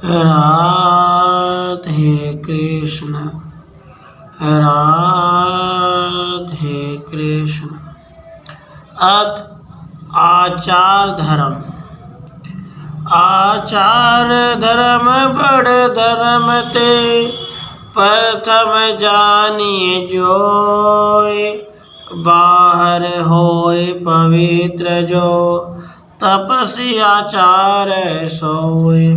राधे कृष्ण राधे कृष्ण। अथ आचार धर्म। आचार धर्म बड़ धर्म ते प्रथम जानिए जोय। बाहर होए पवित्र जो तपस्वी आचार सोए।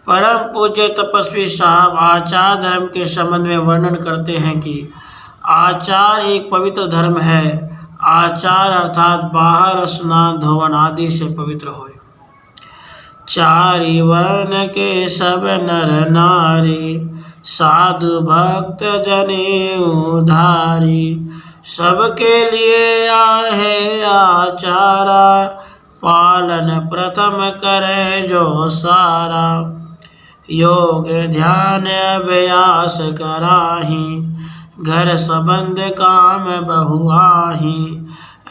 परम पूज्य तपस्वी साहब आचार धर्म के संबंध में वर्णन करते हैं कि आचार एक पवित्र धर्म है। आचार अर्थात बाहर स्नान धोवन आदि से पवित्र होए। चारि वर्ण के सब नर नारी साधु भक्त जनेऊ धारी। सबके लिए आहे आचारा पालन प्रथम करे जो सारा। योग ध्यान अभ्यास कराही घर संबंध काम बहु आही।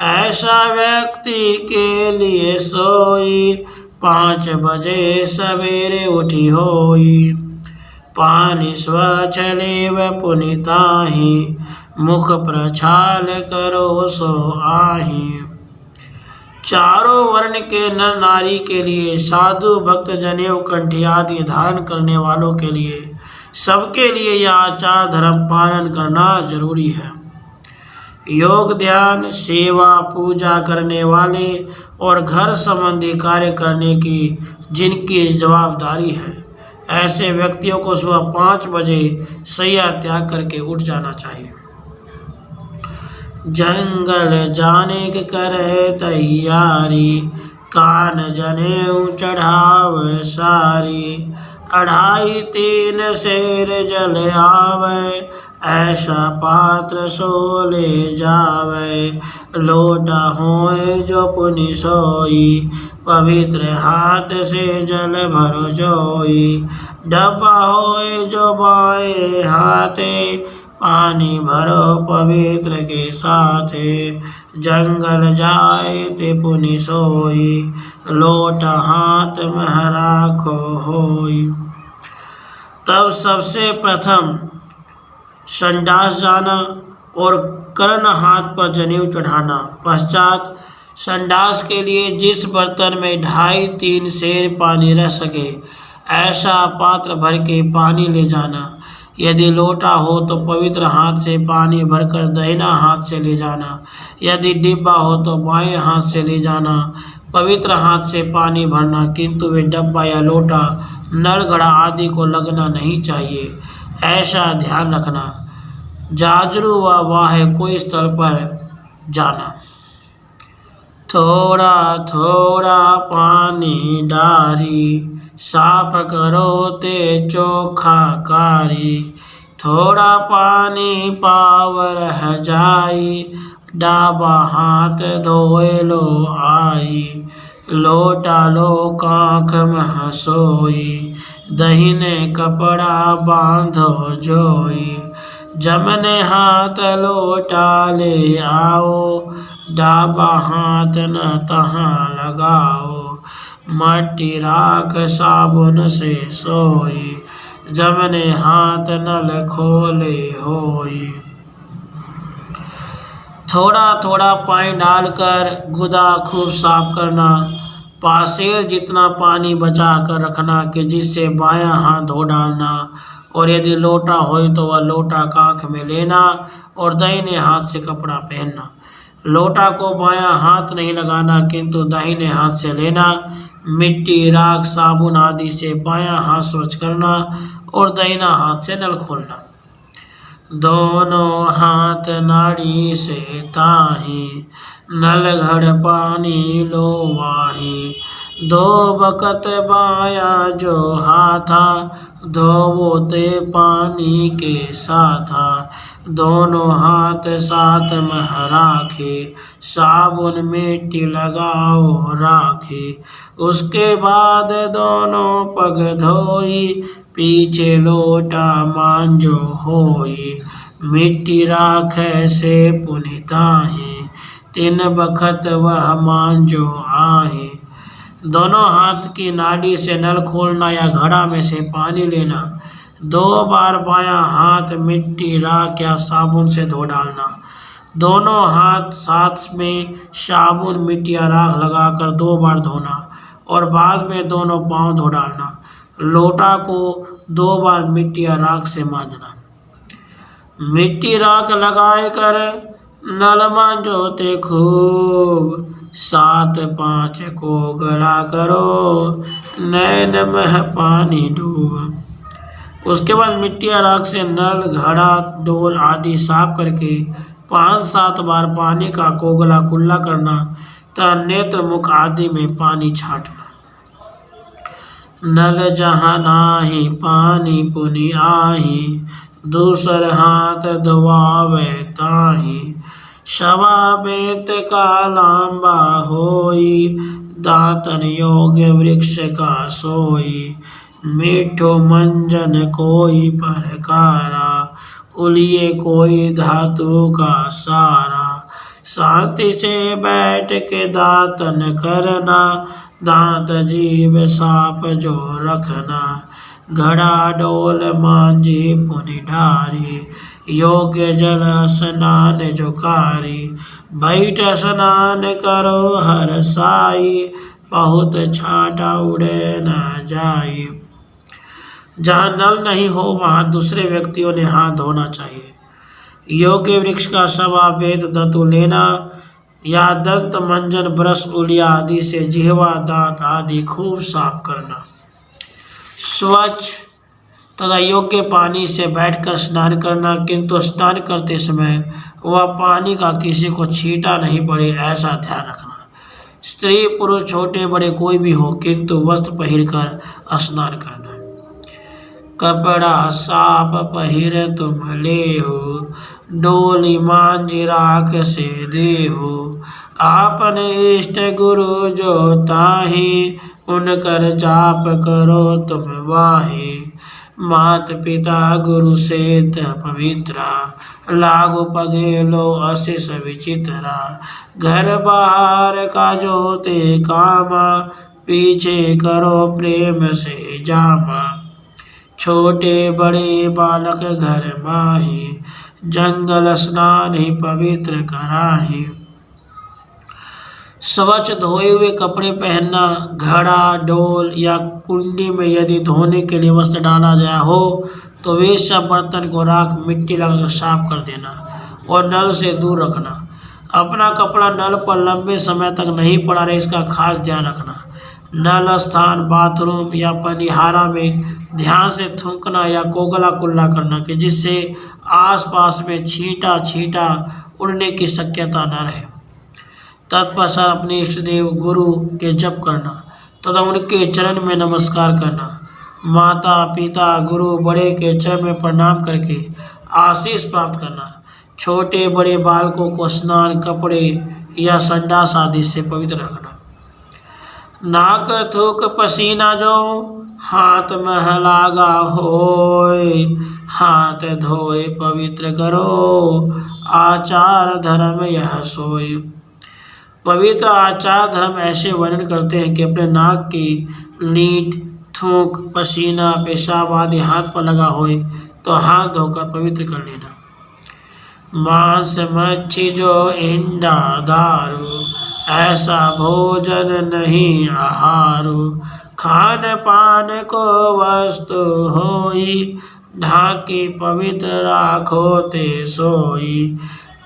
ऐसा व्यक्ति के लिए सोई 5 बजे सवेरे उठी होई। पानी स्वच्छ लेव पुनिताही मुख प्रक्षाल करो सो आही। चारों वर्ण के नर नारी के लिए साधु भक्त जनेऊ कंठी आदि धारण करने वालों के लिए सबके लिए यह आचार धर्म पालन करना जरूरी है। योग ध्यान सेवा पूजा करने वाले और घर संबंधी कार्य करने की जिनकी जवाबदारी है ऐसे व्यक्तियों को सुबह 5 बजे शैया त्याग करके उठ जाना चाहिए। जंगल जाने के करे तैयारी कान जनेऊ चढ़ाव सारी। 2.5-3 सेर जल आवे ऐसा पात्र सो ले जावे। लोटा होए जो पुनि सोई पवित्र हाथ से जल भरो जोई। डब्बा होए जो बाएं हाथे पानी भरो पवित्र के साथे। जंगल जाए ते पुनि सोई लोटा हाथ में राखो होई। तब सबसे प्रथम संडास जाना और कर्ण हाथ पर जनेऊ चढ़ाना। पश्चात संडास के लिए जिस बर्तन में 2.5-3 सेर पानी रह सके ऐसा पात्र भर के पानी ले जाना। यदि लोटा हो तो पवित्र हाथ से पानी भरकर दाहिना हाथ से ले जाना। यदि डिब्बा हो तो बाएं हाथ से ले जाना। पवित्र हाथ से पानी भरना किंतु वे डब्बा या लोटा नल घड़ा आदि को लगना नहीं चाहिए ऐसा ध्यान रखना। जाजरू व वाहे कोई स्थल पर जाना। थोड़ा थोड़ा पानी डारी साफ करो ते चोखा कारी। थोड़ा पानी पाव रह जाई डाबा हाथ धोए लो आई। लोटा लो कांख में हसोई दहीने कपड़ा बांधो जोई। जमने हाथ लोटा ले आओ डाबा हाथ न तहाँ लगाओ। मट्टी राख साबुन से सोई जमने हाथ नल खोले होई। थोड़ा थोड़ा पानी डालकर गुदा खूब साफ करना। पासेर जितना पानी बचा कर रखना कि जिससे बायां हाथ धो डालना। और यदि लोटा हो तो वह लोटा कांख में लेना और दाहिने हाथ से कपड़ा पहनना। लोटा को बायां हाथ नहीं लगाना किंतु दाहिने हाथ से लेना। मिट्टी राख साबुन आदि से बायां हाथ स्वच्छ करना और दाहिना हाथ से नल खोलना। दोनों हाथ नाड़ी से ताही नल घड़ पानी लो वाही। 2 बकत बाया जो हाथा धोवो ते पानी के साथा। दोनों हाथ साथ में राखे साबुन मिट्टी लगाओ राखे। उसके बाद दोनों पग धोई पीछे लोटा मांजो होई। मिट्टी राखे से पुनिताही 3 बखत वह मांजो आहे। दोनों हाथ की नाड़ी से नल खोलना या घड़ा में से पानी लेना। 2 बार बायां हाथ मिट्टी, राख या साबुन से धो डालना। दोनों हाथ साथ में साबुन, मिट्टी या राख लगाकर 2 बार धोना और बाद में दोनों पांव धो डालना। लोटा को 2 बार मिट्टी या राख से मांजना। मिट्टी राख लगाए कर नल मांजोते खूब, 7 5 को गला करो, नैन में पानी डूब। उसके बाद मिट्टी या राख से नल, घड़ा, डोल आदि साफ करके 5-7 बार पानी का कोगला कुल्ला करना तथा नेत्र, मुख आदि में पानी छाटना। नल जहाँ नाहि पानी पुनि आही, दूसर हाथ धोआवे ताही। शवा बेत का लांबा होई, दातन योग वृक्ष का सोई। मीठो मंजन कोई परकारा, उलिये कोई धातु का सारा। शांति से बैठ के दातन करना, दांत जीभ साफ जो रखना। घड़ा डोल मांझी पुनि ढारी, योग्य जल स्नान जो कारी। बैठ स्नान करो हर साई, बहुत छाटा उड़े न जाई। जहाँ नल नहीं हो वहाँ दूसरे व्यक्तियों ने हाथ धोना चाहिए। योग्य वृक्ष का शवा, बेत, दंतु लेना या दंत मंजन, ब्रश, उलिया आदि से जिह्वा, दांत आदि खूब साफ करना। स्वच्छ तथा योग्य पानी से बैठकर स्नान करना, किंतु स्नान करते समय वह पानी का किसी को छींटा नहीं पड़े, ऐसा ध्यान रखना। स्त्री पुरुष छोटे बड़े कोई भी हो, किंतु वस्त्र पहिरकर स्नान करना। कपड़ा साफ पहिर तुम लेहो, डोली मांझी राख से देहो। आपन इष्ट गुरु जो ताहि, उनकर जाप करो तुम वाहि। मात पिता गुरु से पवित्रा, लागू पगेलो अशिष विचित्रा। घर बाहर का जो ते कामा, पीछे करो प्रेम से जामा। छोटे बड़े बालक घर माही, जंगल स्नान ही पवित्र कराही। स्वच्छ धोए हुए कपड़े पहनना। घड़ा, डोल या कुंडी में यदि धोने के लिए वस्त्र डाला गया हो तो वे सब बर्तन को राख, मिट्टी लगाकर साफ कर देना और नल से दूर रखना। अपना कपड़ा नल पर लंबे समय तक नहीं पड़ा रहे, इसका खास ध्यान रखना। नल स्थान, बाथरूम या पनिहारा में ध्यान से थूकना या कोगला कुल्ला करना कि जिससे आसपास में छींटा छींटा उड़ने की शक्यता न रहे। तत्पश्चात अपने इष्टदेव गुरु के जप करना तथा उनके चरण में नमस्कार करना। माता पिता गुरु बड़े के चरण में प्रणाम करके आशीष प्राप्त करना। छोटे बड़े बालकों को स्नान, कपड़े या संडास आदि से पवित्र रखना। नाक थूक पसीना जो, हाथ में लागा होय। हाथ धोए पवित्र करो, आचार धर्म यह सोई। पवित्र आचार धर्म ऐसे वर्णन करते हैं कि अपने नाक की लीट, थूक, पसीना, पेशाब आदि हाथ पर लगा होए तो हाथ धोकर पवित्र कर लेना। मांस मच्छी जो इंडा दारू, ऐसा भोजन नहीं आहारू। खान पान को वस्तु होई, ढाकी पवित्र राखो ते सोई।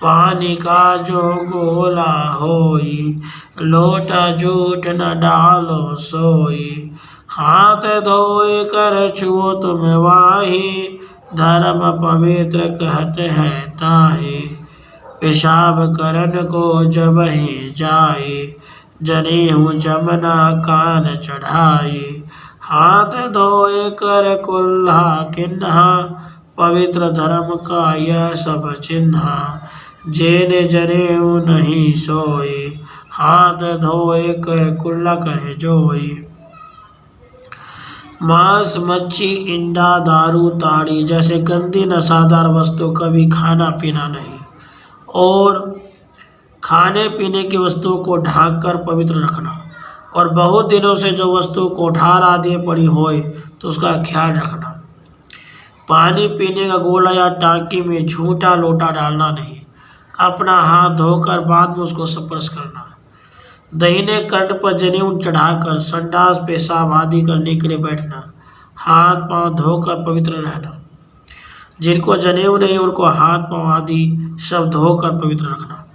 पानी का जो गोला होई, लोटा जूठ न डालो सोई। हाथ धोए कर छुओ तुम वाही, धर्म पवित्र कहते हैं ताहि। पेशाब करन को जब ही जाए, जनेऊ जमना कान चढ़ाई। हाथ धोए कर कुल्हा किन्हा, पवित्र धर्म का यह सब चिन्हा। जेने जनेऊ नहीं सोए, हाथ धोए कर कुल्ला करे जोई। मांस, मच्छी, इंडा, दारू, ताड़ी जैसे गंदी नशादार वस्तु कभी खाना पीना नहीं और खाने पीने की वस्तुओं को ढांक कर पवित्र रखना। और बहुत दिनों से जो वस्तु कोठार आदि पड़ी होए तो उसका ख्याल रखना। पानी पीने का गोला या टांकी में झूठा लोटा डालना नहीं। अपना हाथ धोकर बाद में उसको स्पर्श करना। दाहिने कंठ पर जनेऊ चढ़ाकर संडास पेशाब आदि करने के लिए बैठना। हाथ पांव धोकर पवित्र रहना। जिनको जनेऊ नहीं उनको हाथ पांव आदि सब धोकर पवित्र रखना।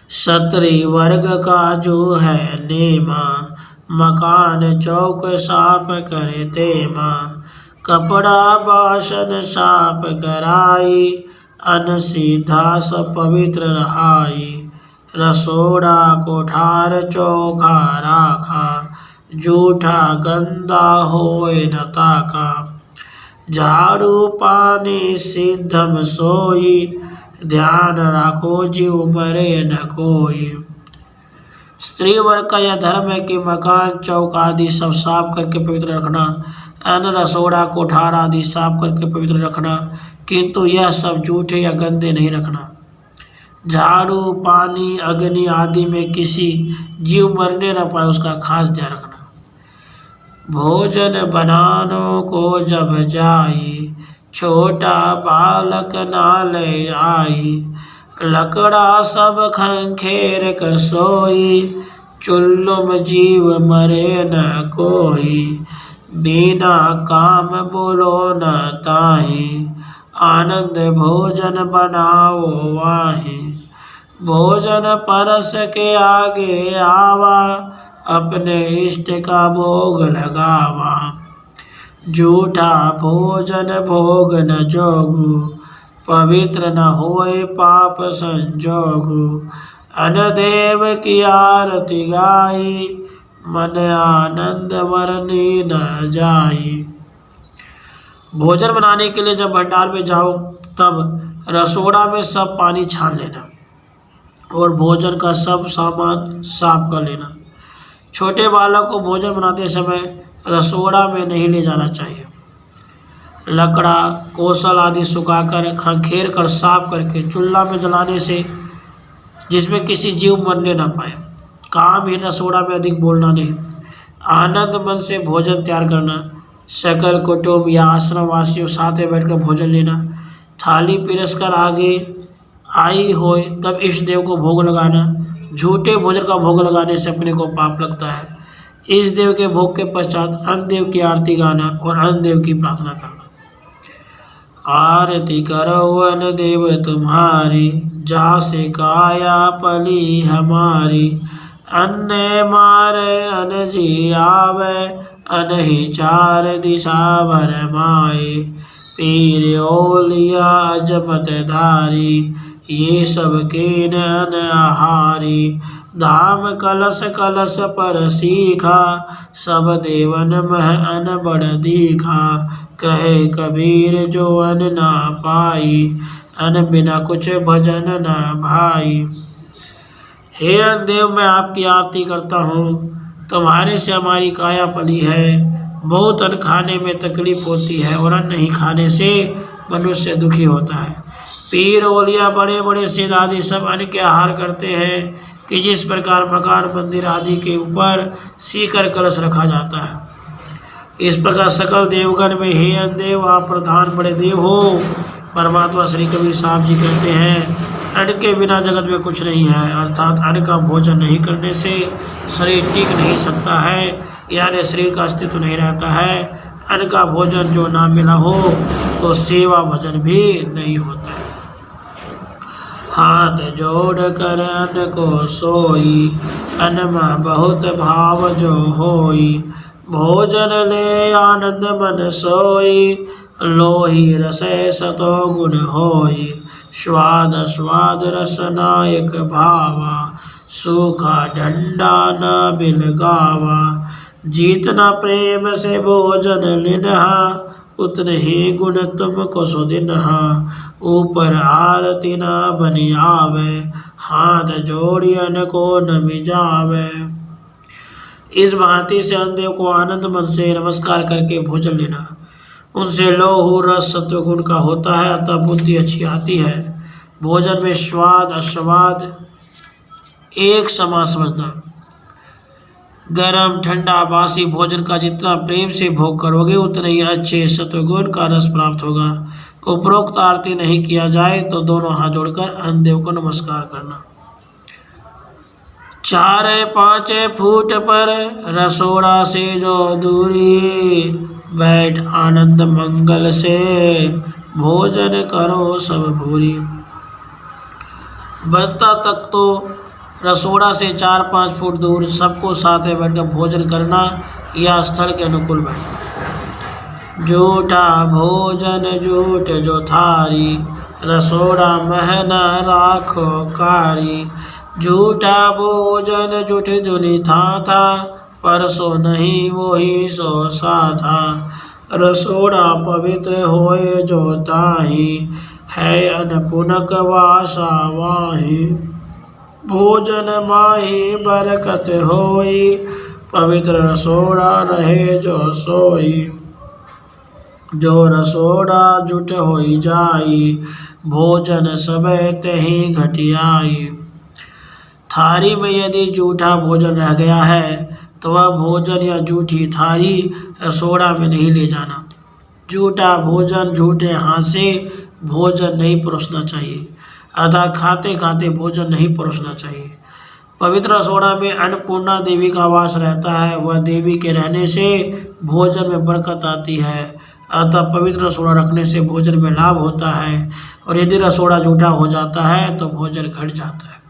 क्षत्रिय वर्ग का जो है नेमा, मकान चौक साफ करे तेमा। कपड़ा बासन साफ कराई, अन्न सीधा सब पवित्र रहाई। रसोड़ा कोठार चौखा राखा, जूठा गंदा होए न ताका। झाड़ू पानी सिद्धम सोई, ध्यान राखो जीव मरे न कोई। स्त्री वर्ग का यह धर्म है कि मकान चौक आदि सब साफ करके पवित्र रखना, अन्न रसोड़ा कोठार आदि साफ करके पवित्र रखना, किंतु यह सब जूठे या गंदे नहीं रखना। झाड़ू पानी अग्नि आदि में किसी जीव मरने न पाए उसका खास ध्यान रखना। भोजन बनानो को जब जाई, छोटा बालक ना ले आई। लकड़ा सब खंखेर कर सोई, चुल्लुम जीव मरे न कोई। बिना काम बोलो न ताही, आनंद भोजन बनाओ वाही। भोजन परस के आगे आवा, अपने इष्ट का भोग लगावा। झूठा भोजन भोग न जोगु, पवित्र न होए पाप संजोगु। अनदेव की आरती गाई, मन आनंद वरनी न जाई। भोजन बनाने के लिए जब भंडार में जाओ तब रसोड़ा में सब पानी छान लेना और भोजन का सब सामान साफ कर लेना। छोटे बालक को भोजन बनाते समय रसोड़ा में नहीं ले जाना चाहिए। लकड़ा कोसल आदि सुखाकर खंखेर कर साफ करके चूल्हा में जलाने से जिसमें किसी जीव मरने न पाए। काम ही रसोड़ा में अधिक बोलना नहीं। आनंद मन से भोजन तैयार करना। सकल कुटुंब या आश्रम वासियों साथ में बैठकर भोजन लेना। थाली पिरस कर आगे आई होए तब इष्ट देव को भोग लगाना। झूठे भोजन का भोग लगाने से अपने को पाप लगता है। इस देव के भोग के पश्चात अन्न देव की आरती गाना और अन्न देव की प्रार्थना करना। आरती करो अन्न देव तुम्हारी, जासे काया पली हमारी। अन्न मारे अन्न जी आवे, अन्न ही चार दिशा भर माए। पीर ओलिया अजमत धारी, ये सब कीन अन्न आहारी। धाम कलश कलश पर सीखा, सब देवन मह अन्न बड़ दीखा। कहे कबीर जो अन्न ना पाई, अन्न बिना कुछ भजन ना भाई। हे अन्न देव, मैं आपकी आरती करता हूँ। तुम्हारे से हमारी काया पली है। बहुत अन्न खाने में तकलीफ होती है और अन्न नहीं खाने से मनुष्य दुखी होता है। पीर ओलिया बड़े बड़े सिद्ध आदि सब अन्न के आहार करते हैं कि जिस प्रकार मकान मंदिर आदि के ऊपर सीकर कलश रखा जाता है, इस प्रकार सकल देवगण में हे अन्न देव आप प्रधान बड़े देव हो। परमात्मा श्री कबीर साहब जी कहते हैं, अन्न के बिना जगत में कुछ नहीं है। अर्थात अन्न का भोजन नहीं करने से शरीर टिक नहीं सकता है, यानी शरीर का अस्तित्व नहीं रहता है। अन्न का भोजन जो ना मिला हो तो सेवा भजन भी नहीं होता है। हाथ जोड़ कर अन्न को सोई, अन्न में बहुत भाव जो होई। भोजन ले आनंद मन सोई, लोही रसे सतो गुण होई। स्वाद स्वाद रस नायक भावा, सूखा डंडा न बिलगावा। जितना प्रेम से भोजन लिनहा, उतने ही गुण तुमको सुदिनहा। ऊपर आरती न बनी आवे, हाथ जोड़ियन को न मिजावे। इस भांति से अंधे को आनंद मन से नमस्कार करके भोजन लेना। उनसे लोहू रस सत्व गुण का होता है, अतः बुद्धि अच्छी आती है। भोजन में स्वाद अस्वाद एक समान समझना। गरम ठंडा बासी भोजन का जितना प्रेम से भोग करोगे उतने ही अच्छे सत्वगुण का रस प्राप्त होगा। उपरोक्त आरती नहीं किया जाए तो दोनों हाथ जोड़कर अन्नदेव को नमस्कार करना। 4-5 फुट पर रसोड़ा से जो दूरी, बैठ आनंद मंगल से भोजन करो सब भूरी। बनता तक तो रसोड़ा से 4-5 फुट दूर सबको साथ में बैठकर भोजन करना या स्थल के अनुकूल बैठना। जूठा भोजन जूठ जो थारी, रसोड़ा मह न राखो कारी। जूठा भोजन जूठ जुनी था, परसो नहीं वही सो सा था। रसोड़ा पवित्र होए जो ताही, है अनपुनक वासा वाही। भोजन माही बरकत होई, पवित्र रसोड़ा रहे जो सोई। जो रसोड़ा जुट होई जाई, भोजन सबे तही घटियाई। थारी में यदि जूठा भोजन रह गया है तो वह भोजन या जूठी थारी रसोड़ा में नहीं ले जाना। जूठा भोजन झूठे हाथ से भोजन नहीं परोसना चाहिए, अतः खाते खाते भोजन नहीं परोसना चाहिए। पवित्र रसोड़ा में अन्नपूर्णा देवी का वास रहता है, वह देवी के रहने से भोजन में बरकत आती है। अतः पवित्र रसोड़ा रखने से भोजन में लाभ होता है, और यदि रसोड़ा जूठा हो जाता है तो भोजन घट जाता है।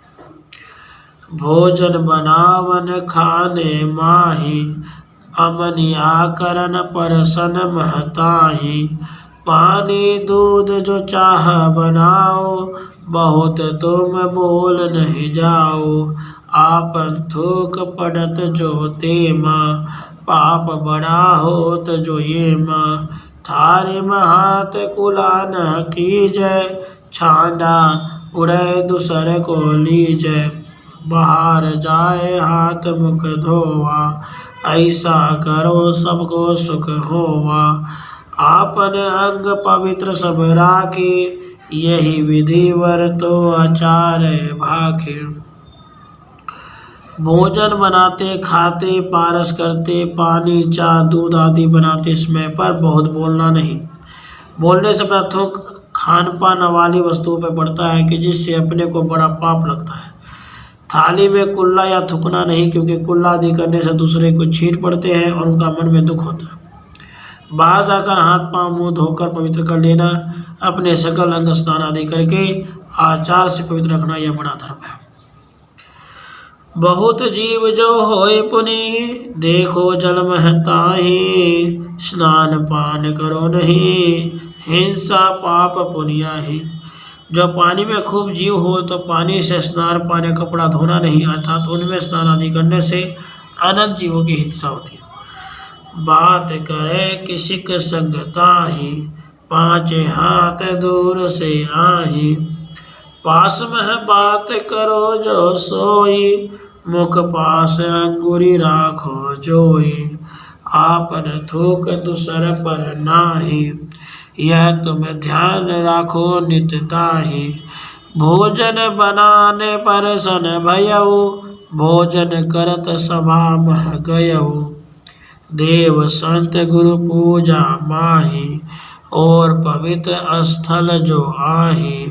भोजन बनावन खाने माही, अमनिया करन परसन महताही। पानी दूध जो चाह बनाओ, बहुत तुम बोल नहीं जाओ। आपन थूक पड़त जो तेमा, पाप बड़ा होत जो ये माँ। थारी हाथ कुलान कीजय, छांडा उड़े दूसरे को लीजय। बाहर जाए हाथ मुख धोवा, ऐसा करो सबको सुख होवा। आपन अंग पवित्र सब राखे, यही विधि वर्तो आचार भाखे। भोजन बनाते खाते पारस करते पानी चाय दूध आदि बनाते समय पर बहुत बोलना नहीं। बोलने से अपना थूक खान पान वाली वस्तुओं पर पड़ता है कि जिससे अपने को बड़ा पाप लगता है। थाली में कुल्ला या थूकना नहीं, क्योंकि कुल्ला आदि करने से दूसरे को छींट पड़ते हैं और उनका मन में दुख होता है। बाहर जाकर हाथ पांव मुंह धोकर पवित्र कर लेना, अपने सकल अंग स्नान आदि करके आचार से पवित्र रखना यह बड़ा धर्म है। बहुत जीव जो होए पुनि, देखो जल महताही। स्नान पान करो नहीं, हिंसा पाप पुनियाही। जो पानी में खूब जीव हो तो पानी से स्नान पाने कपड़ा धोना नहीं, अर्थात उनमें स्नान आदि करने से अनंत जीवों की हिंसा होती है। बात करे किसी के संगताही, 5 हाथ दूर से आही। पास में बात करो जो सोई, मुख पास अंगुरी राखो जोई। आपन थूक दूसर पर नाही, यह तुम ध्यान राखो नित्यताही। भोजन बनाने पर सन भयऊ, भोजन करत सभा मह गयऊ। देव संत गुरु पूजा माही, और पवित्र स्थल जो आही।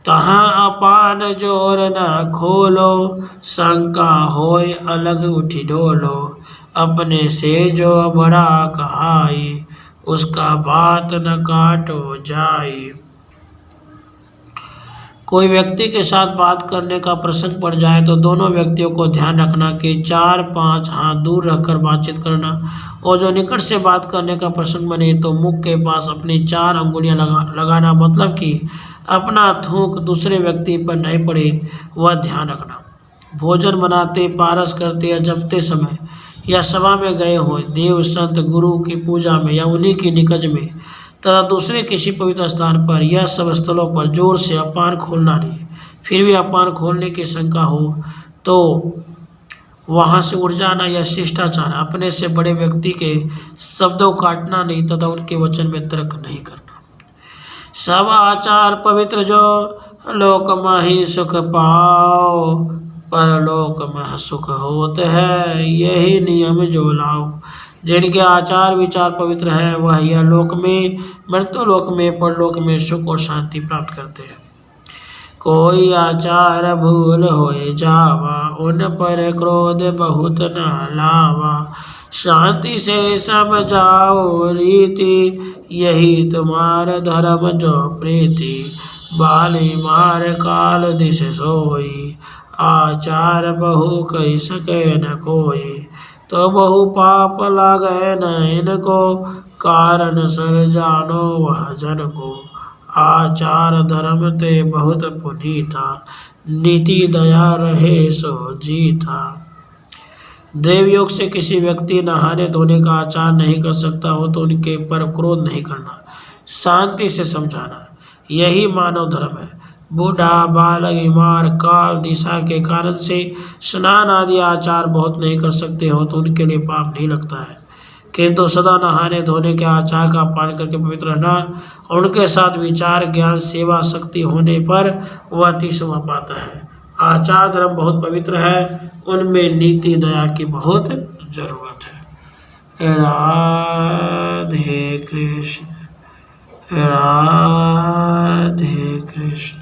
तहाँ अपान जोर न खोलो, शंका होय अलग उठी डोलो। अपने से जो बड़ा कहाई, उसका बात न काटो जाई। कोई व्यक्ति के साथ बात करने का प्रसंग पड़ जाए तो दोनों व्यक्तियों को ध्यान रखना कि 4-5 हाथ दूर रखकर बातचीत करना, और जो निकट से बात करने का प्रसंग बने तो मुख के पास अपनी 4 अंगुलियां लगाना, मतलब कि अपना थूक दूसरे व्यक्ति पर नहीं पड़े, वह ध्यान रखना। भोजन बनाते पारस करते या जमते समय या सभा में गए हो, देव संत गुरु की पूजा में या उन्हीं की निकट में तथा दूसरे किसी पवित्र स्थान पर या सब स्थलों पर जोर से अपान खोलना नहीं। फिर भी अपान खोलने की शंका हो तो वहाँ से उठ जाना या शिष्टाचार। अपने से बड़े व्यक्ति के शब्दों काटना नहीं तथा उनके वचन में तर्क नहीं करना। सब आचार पवित्र जो लोक माही सुख पाओ, परलोक में सुख होते हैं। यही नियम जो लाओ। जिनके आचार विचार पवित्र हैं वह यह लोक में, मृत्युलोक में, परलोक में सुख और शांति प्राप्त करते हैं। कोई आचार भूल होए जावा, उन पर क्रोध बहुत न लावा। शांति से समझाओ रीति, यही तुम्हारा धर्म जो प्रीति। बाली मार काल दिश सोई, आचार बहु कही सके न कोई। तो बहु पाप लागे न इनको, कारण सर जानो वह जन को। आचार धर्म ते बहुत पुनीता, नीति दया रहे सो जीता। देवयोग से किसी व्यक्ति नहाने धोने का आचार नहीं कर सकता हो तो उनके पर क्रोध नहीं करना, शांति से समझाना, यही मानव धर्म है। बूढ़ा बालक बीमार काल दिशा के कारण से स्नान आदि आचार बहुत नहीं कर सकते हो तो उनके लिए पाप नहीं लगता है, किंतु सदा नहाने धोने के आचार का पालन करके पवित्र रहना और उनके साथ विचार ज्ञान सेवा शक्ति होने पर वह अति शोभा पाता है। आचार धर्म बहुत पवित्र है, उनमें नीति दया की बहुत जरूरत है। राधे कृष्ण, राधे कृष्ण।